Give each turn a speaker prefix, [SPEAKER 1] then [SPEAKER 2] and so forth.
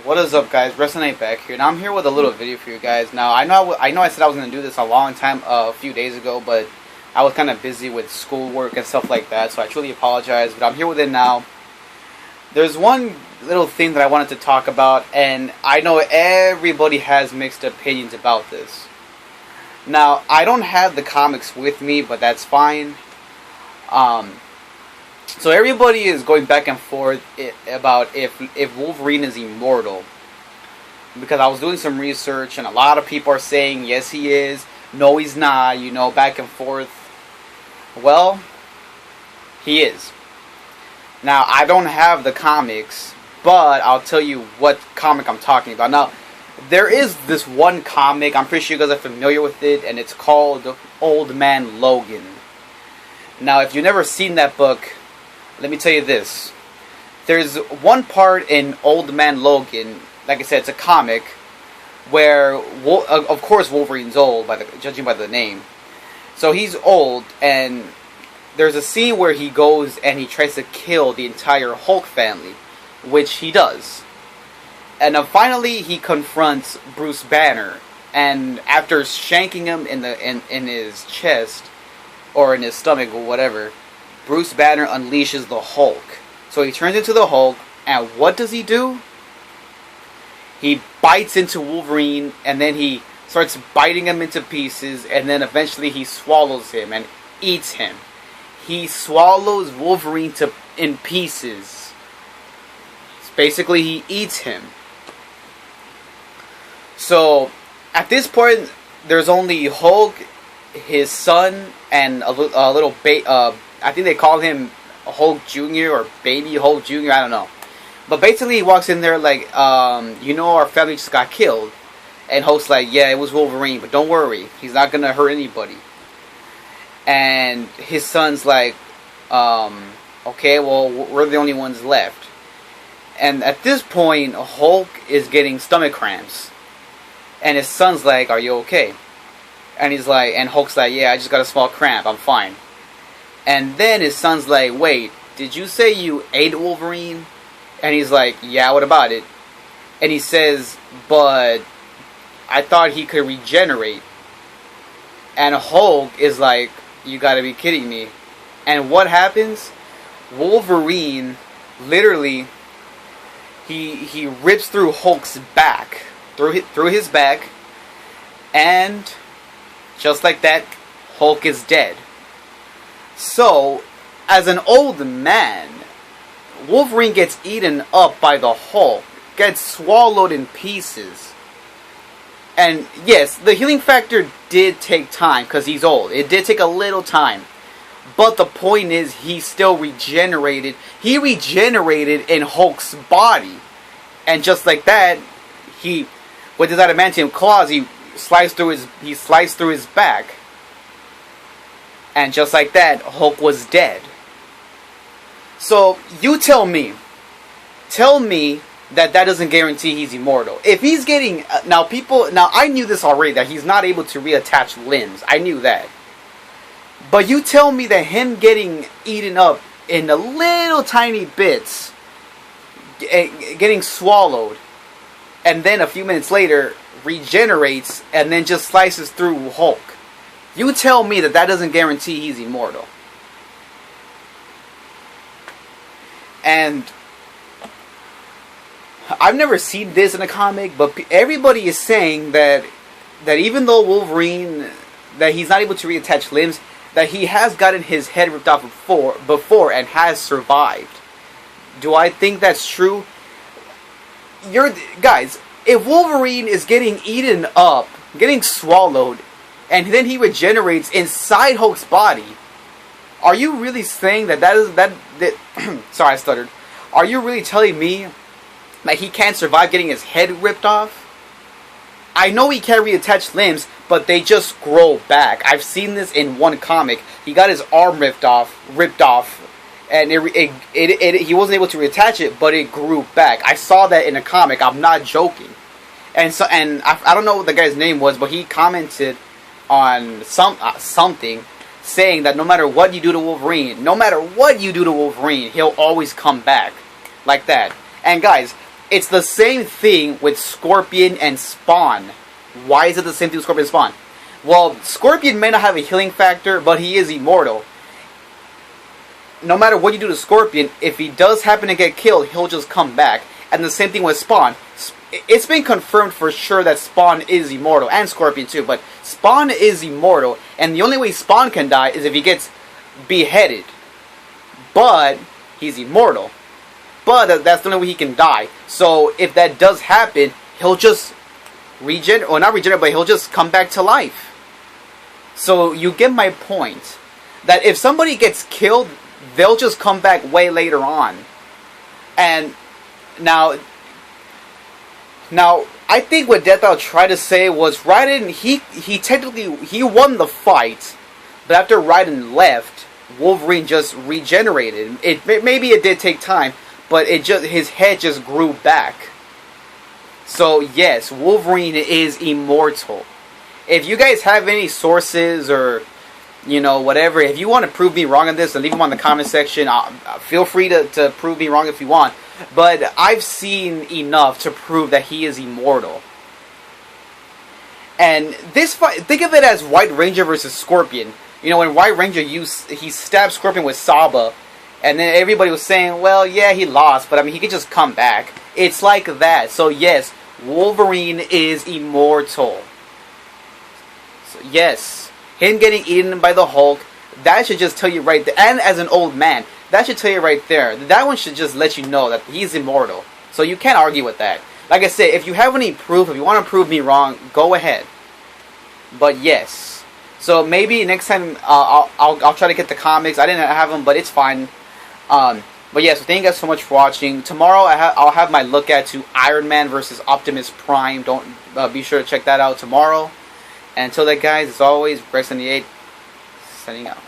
[SPEAKER 1] What is up, guys? REKLEZ98 back here. Now I'm here with a little video for you guys. Now I know I said I was gonna do this a long time, a few days ago, but I was kind of busy with schoolwork and stuff like that, so I truly apologize. But I'm here with it now. There's one little thing that I wanted to talk about, and I know everybody has mixed opinions about this. Now I don't have the comics with me, but that's fine. So everybody is going back and forth about if Wolverine is immortal. Because I was doing some research and a lot of people are saying yes he is, no he's not, you know, back and forth. Well, he is. Now I don't have the comics, but I'll tell you what comic I'm talking about. Now, there is this one comic, I'm pretty sure you guys are familiar with it, and it's called Old Man Logan. Now if you've never seen that book, let me tell you this. There's one part in Old Man Logan, like I said, it's a comic, where, of course, Wolverine's old, judging by the name. So he's old, and there's a scene where he goes and he tries to kill the entire Hulk family, which he does. And finally, he confronts Bruce Banner, and after shanking him in his chest, or in his stomach, or whatever, Bruce Banner unleashes the Hulk. So he turns into the Hulk, and what does he do? He bites into Wolverine, and then he starts biting him into pieces, and then eventually he swallows him and eats him. He swallows Wolverine in pieces. Basically, he eats him. So, at this point, there's only Hulk, his son, and a little I think they call him Hulk Jr. or Baby Hulk Jr. I don't know. But basically he walks in there like, you know, our family just got killed. And Hulk's like, yeah, it was Wolverine, but don't worry. He's not going to hurt anybody. And his son's like, okay, well, we're the only ones left. And at this point, Hulk is getting stomach cramps. And his son's like, are you okay? And he's like, and Hulk's like, yeah, I just got a small cramp. I'm fine. And then his son's like, wait, did you say you ate Wolverine? And he's like, yeah, what about it? And he says, but I thought he could regenerate. And Hulk is like, you gotta be kidding me. And what happens? Wolverine, literally, he rips through Hulk's back, through his back, and just like that, Hulk is dead. So, as an old man, Wolverine gets eaten up by the Hulk, gets swallowed in pieces. And yes, the healing factor did take time because he's old. It did take a little time. But the point is, he still regenerated. He regenerated in Hulk's body. And just like that, with his adamantium claws, he sliced through his back. And just like that, Hulk was dead. So, you tell me that doesn't guarantee he's immortal. If he's getting, now I knew this already, that he's not able to reattach limbs. I knew that. But you tell me that him getting eaten up in the little tiny bits, getting swallowed, and then a few minutes later, regenerates, and then just slices through Hulk. You tell me that doesn't guarantee he's immortal. And I've never seen this in a comic, but everybody is saying that even though Wolverine, that he's not able to reattach limbs, that he has gotten his head ripped off before and has survived. Do I think that's true? Guys, if Wolverine is getting eaten up, getting swallowed, and then he regenerates inside Hulk's body, are you really saying that sorry, I stuttered. Are you really telling me that he can't survive getting his head ripped off? I know he can't reattach limbs, but they just grow back. I've seen this in one comic. He got his arm ripped off, and he wasn't able to reattach it, but it grew back. I saw that in a comic. I'm not joking. And I don't know what the guy's name was, but he commented on something saying that no matter what you do to Wolverine, he'll always come back. Like that. And guys, it's the same thing with Scorpion and Spawn. Why is it the same thing with Scorpion and Spawn? Well, Scorpion may not have a healing factor, but he is immortal. No matter what you do to Scorpion, if he does happen to get killed, he'll just come back. And the same thing with Spawn. It's been confirmed for sure that Spawn is immortal, and Scorpion too, but Spawn is immortal, and the only way Spawn can die is if he gets beheaded. But he's immortal. But that's the only way he can die. So if that does happen, he'll just regenerate, or not regenerate, but he'll just come back to life. So you get my point. That if somebody gets killed, they'll just come back way later on. And now I think what Deathbell tried to say was Raiden, he technically, he won the fight, but after Raiden left, Wolverine just regenerated. Maybe it did take time, but his head just grew back. So yes, Wolverine is immortal. If you guys have any sources or, you know, whatever, if you want to prove me wrong on this, then leave them on the comment section. Feel free to prove me wrong if you want. But I've seen enough to prove that he is immortal. And this fight, think of it as White Ranger versus Scorpion. You know, when White Ranger he stabbed Scorpion with Saba, and then everybody was saying, well, yeah, he lost, but I mean, he could just come back. It's like that. So yes, Wolverine is immortal. So yes, him getting eaten by the Hulk, that should just tell you right there. And as an old man, that should tell you right there. That one should just let you know that he's immortal. So you can't argue with that. Like I said, if you have any proof, if you want to prove me wrong, go ahead. But yes. So maybe next time I'll try to get the comics. I didn't have them, but it's fine. But yeah, so thank you guys so much for watching. Tomorrow I'll have my look at to Iron Man versus Optimus Prime. Don't be sure to check that out tomorrow. And until then, guys, as always, REKLEZ98 signing out.